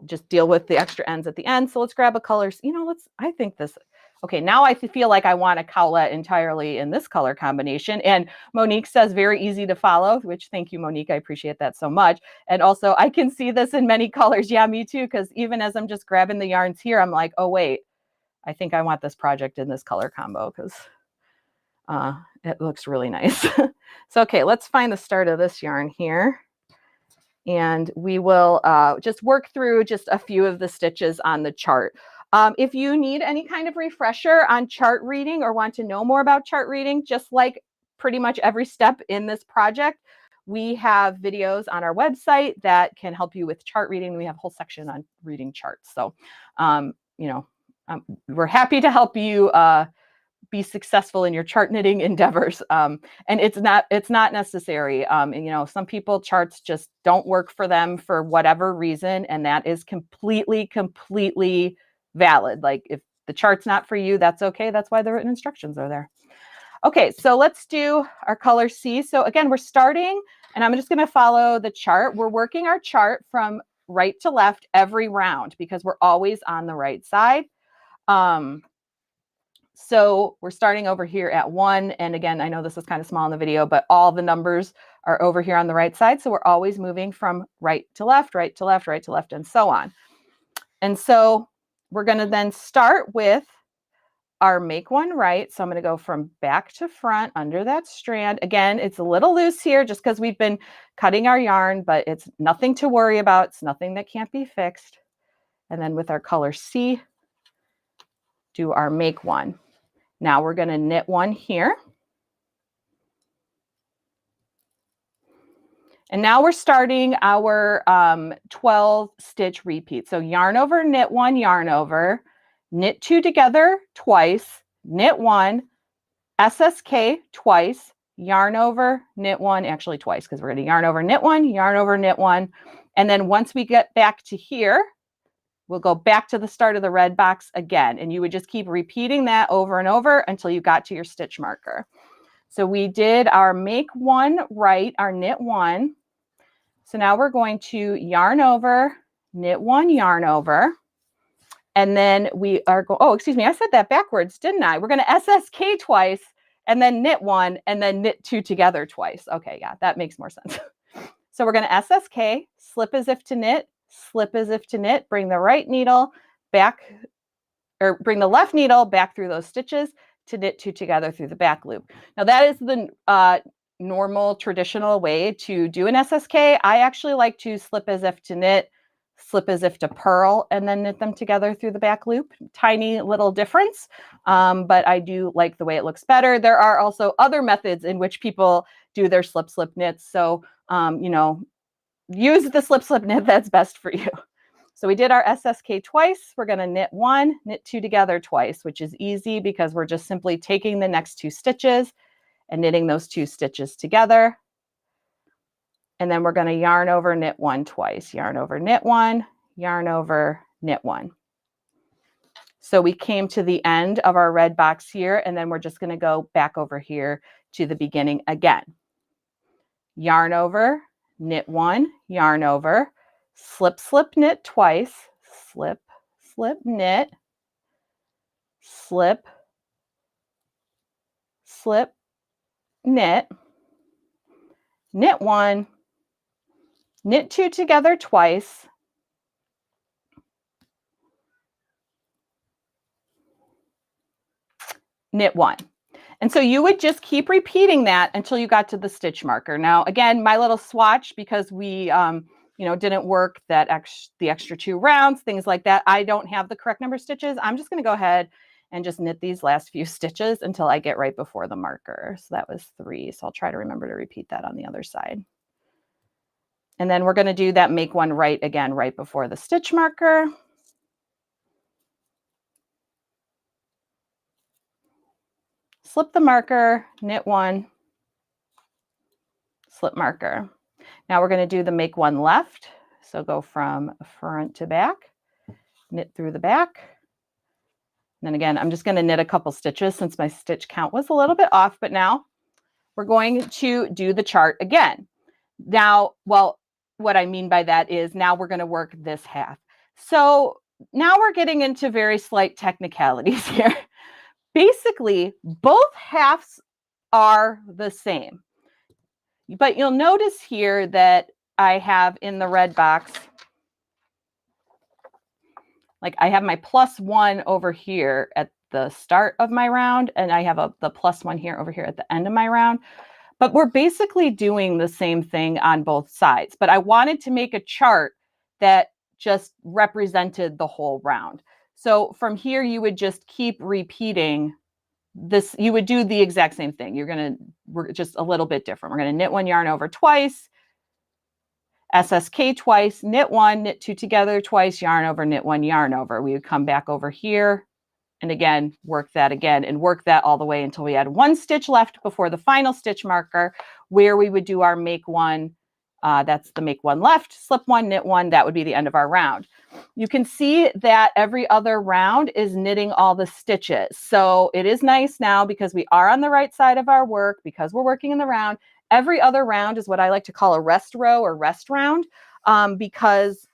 just deal with the extra ends at the end. So let's grab a color. Okay, now I feel like I want a cowlette entirely in this color combination. And Monique says very easy to follow, which thank you, Monique. I appreciate that so much. And also I can see this in many colors. Yeah, me too. Because even as I'm just grabbing the yarns here, I'm like, oh, wait, I think I want this project in this color combo because it looks really nice. So, okay, let's find the start of this yarn here. And we will just work through just a few of the stitches on the chart. If you need any kind of refresher on chart reading or want to know more about chart reading, just like pretty much every step in this project, we have videos on our website that can help you with chart reading. We have a whole section on reading charts. So, we're happy to help you be successful in your chart knitting endeavors. And it's not necessary. Some people, charts just don't work for them for whatever reason, and that is completely valid. Like, if the chart's not for you, that's okay. That's why the written instructions are there. Okay, so let's do our color C. So again, we're starting, and I'm just going to follow the chart. We're working our chart from right to left every round because we're always on the right side. So we're starting over here at 1. And again, I know this is kind of small in the video, but all the numbers are over here on the right side. So we're always moving from right to left, right to left, right to left, and so on. And so we're going to then start with our make one right. So I'm going to go from back to front under that strand. Again, it's a little loose here just because we've been cutting our yarn, but it's nothing to worry about. It's nothing that can't be fixed. And then with our color C, do our make one. Now we're going to knit one here. And now we're starting our 12 stitch repeat. So yarn over, knit one, yarn over, knit 2 together twice, knit 1, SSK twice, yarn over, knit 1, actually twice because we're going to yarn over, knit 1, yarn over, knit 1. And then once we get back to here, we'll go back to the start of the red box again. And you would just keep repeating that over and over until you got to your stitch marker. So we did our make one right, our knit 1. So now we're going to yarn over, knit 1, yarn over. And then we are going, oh, excuse me, I said that backwards, didn't I? We're going to SSK twice and then knit 1 and then knit 2 together twice. Okay, yeah, that makes more sense. So we're going to SSK, slip as if to knit, slip as if to knit, bring the right needle back, or bring the left needle back through those stitches to knit 2 together through the back loop. Now that is the normal traditional way to do an SSK. I actually like to slip as if to knit, slip as if to purl, and then knit them together through the back loop. Tiny little difference, but I do like the way it looks better. There are also other methods in which people do their slip slip knits. So, you know, use the slip slip knit that's best for you. So we did our SSK twice. We're going to knit 1, knit 2 together twice, which is easy because we're just simply taking the next 2 stitches and knitting those 2 stitches together. And then we're going to yarn over, knit 1 twice. Yarn over, knit 1, yarn over, knit 1. So we came to the end of our red box here, and then we're just going to go back over here to the beginning again. Yarn over, knit 1, yarn over, slip, slip, knit twice, slip, slip, knit, slip, slip, knit, knit 1, knit 2 together twice, knit 1. And so you would just keep repeating that until you got to the stitch marker. Now, again, my little swatch, because we didn't work that the extra 2 rounds, things like that. I don't have the correct number of stitches. I'm just going to go ahead and just knit these last few stitches until I get right before the marker. So that was 3. So I'll try to remember to repeat that on the other side. And then we're going to do that make one right again, right before the stitch marker. Slip the marker, knit 1, slip marker. Now we're going to do the make one left. So go from front to back, knit through the back. And then again, I'm just going to knit a couple stitches since my stitch count was a little bit off, but now we're going to do the chart again. Now, well, what I mean by that is now we're going to work this half. So now we're getting into very slight technicalities here. Basically, both halves are the same. But you'll notice here that I have in the red box, like I have my +1 over here at the start of my round, and I have the +1 here over here at the end of my round. But we're basically doing the same thing on both sides. But I wanted to make a chart that just represented the whole round. So from here, you would just keep repeating this. You would do the exact same thing. We're just a little bit different. We're going to knit 1, yarn over twice, SSK twice, knit 1, knit 2 together twice, yarn over, knit 1, yarn over. We would come back over here and again, work that again and work that all the way until we had 1 stitch left before the final stitch marker, where we would do our make one That's the make one left, slip one, knit one. That would be the end of our round. You can see that every other round is knitting all the stitches. So it is nice now because we are on the right side of our work, because we're working in the round. Every other round is what I like to call a rest row or rest round, because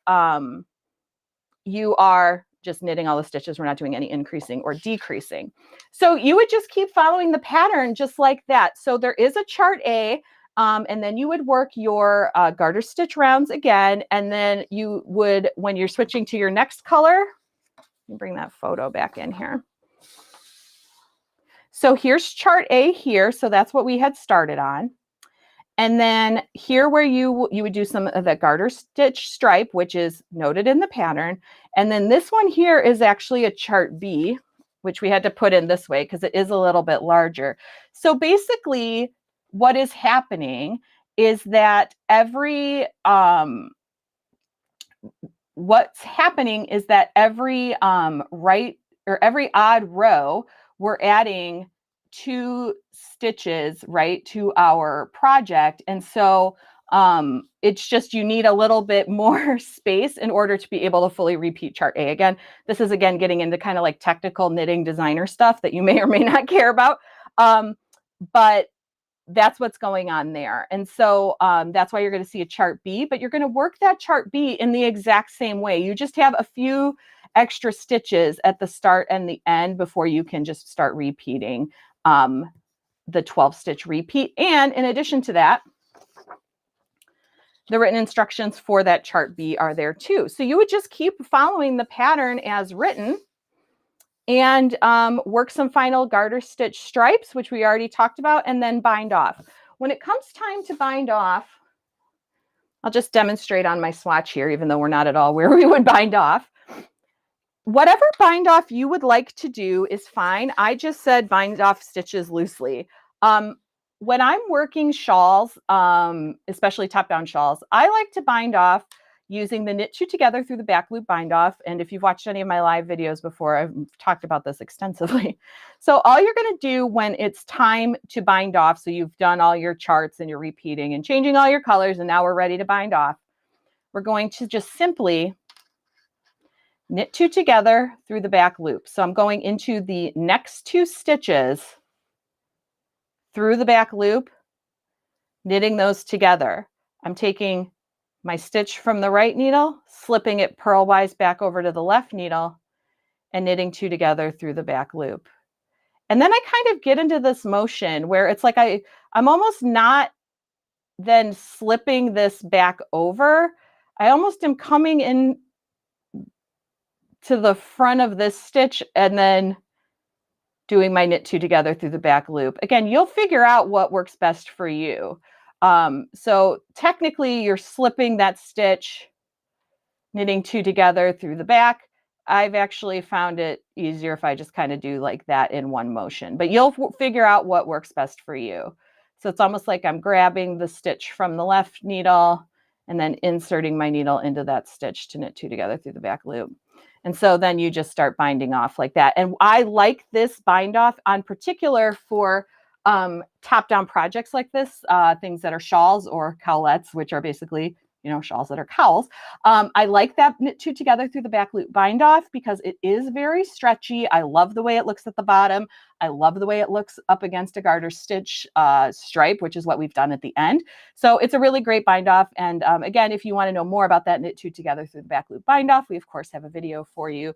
you are just knitting all the stitches. We're not doing any increasing or decreasing. So you would just keep following the pattern just like that. So there is a chart A, and then you would work your garter stitch rounds again. And then you would, when you're switching to your next color, let me bring that photo back in here. So here's chart A here. So that's what we had started on. And then here where you would do some of the garter stitch stripe, which is noted in the pattern. And then this one here is actually a chart B, which we had to put in this way because it is a little bit every right or every odd row, we're adding 2 stitches, right, to our project. And so it's just, you need a little bit more space in order to be able to fully repeat chart A. Again, this is again getting into kind of like technical knitting designer stuff that you may or may not care about. But that's what's going on there. And so that's why you're going to see a chart B, but you're going to work that chart B in the exact same way. You just have a few extra stitches at the start and the end before you can just start repeating the 12 stitch repeat. And in addition to that, the written instructions for that chart B are there too. So you would just keep following the pattern as written and work some final garter stitch stripes, which we already talked about, and then bind off. When it comes time to bind off, I'll just demonstrate on my swatch here, even though we're not at all where we would bind off. Whatever bind off you would like to do is fine. I just said bind off stitches loosely. When I'm working shawls, especially top-down shawls, I like to bind off using the knit 2 together through the back loop bind off. And if you've watched any of my live videos before, I've talked about this extensively. So all you're going to do when it's time to bind off, so you've done all your charts and you're repeating and changing all your colors, and now we're ready to bind off, we're going to just simply knit 2 together through the back loop. So I'm going into the next 2 stitches through the back loop, knitting those together. I'm taking my stitch from the right needle, slipping it purlwise back over to the left needle, and knitting 2 together through the back loop. And then I kind of get into this motion where it's like I'm almost not then slipping this back over. I almost am coming in to the front of this stitch and then doing my knit 2 together through the back loop. Again, you'll figure out what works best for you. So technically you're slipping that stitch, knitting 2 together through the back. I've actually found it easier if I just kind of do like that in one motion, but you'll figure out what works best for you. So it's almost like I'm grabbing the stitch from the left needle and then inserting my needle into that stitch to knit 2 together through the back loop. And so then you just start binding off like that. And I like this bind off on particular for top-down projects like this, things that are shawls or cowlettes, which are basically, you know, shawls that are cowls. I like that knit 2 together through the back loop bind off because it is very stretchy. I love the way it looks at the bottom. I love the way it looks up against a garter stitch stripe, which is what we've done at the end. So it's a really great bind off. And again, if you want to know more about that knit 2 together through the back loop bind off, we of course have a video for you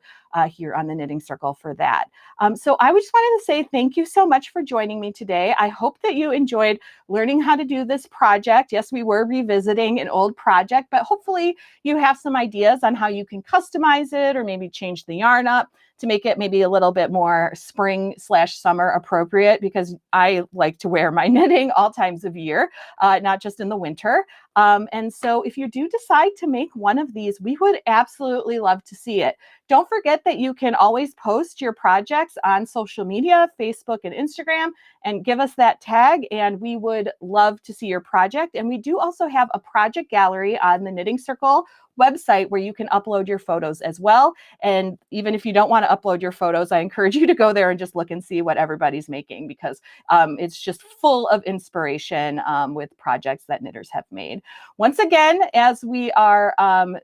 here on the Knitting Circle for that. So I just wanted to say thank you so much for joining me today. I hope that you enjoyed learning how to do this project. Yes, we were revisiting an old project, but hopefully you have some ideas on how you can customize it or maybe change the yarn up to make it maybe a little bit more spring/summer appropriate, because I like to wear my knitting all times of year, not just in the winter. And so if you do decide to make one of these, we would absolutely love to see it. Don't forget that you can always post your projects on social media, Facebook and Instagram, and give us that tag, and we would love to see your project. And we do also have a project gallery on the Knitting Circle website where you can upload your photos as well. And even if you don't want to upload your photos, I encourage you to go there and just look and see what everybody's making, because it's just full of inspiration with projects that knitters have made. Once again, as we are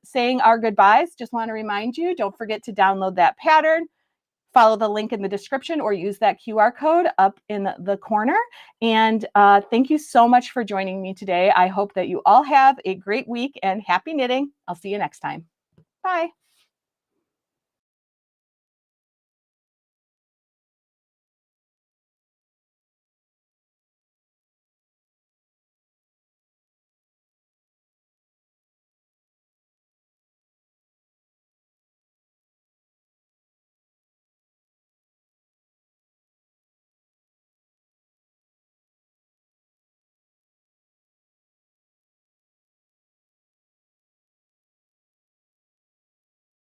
saying our goodbyes, just want to remind you, don't forget to download that pattern. Follow the link in the description or use that QR code up in the corner. And thank you so much for joining me today. I hope that you all have a great week and happy knitting. I'll see you next time. Bye.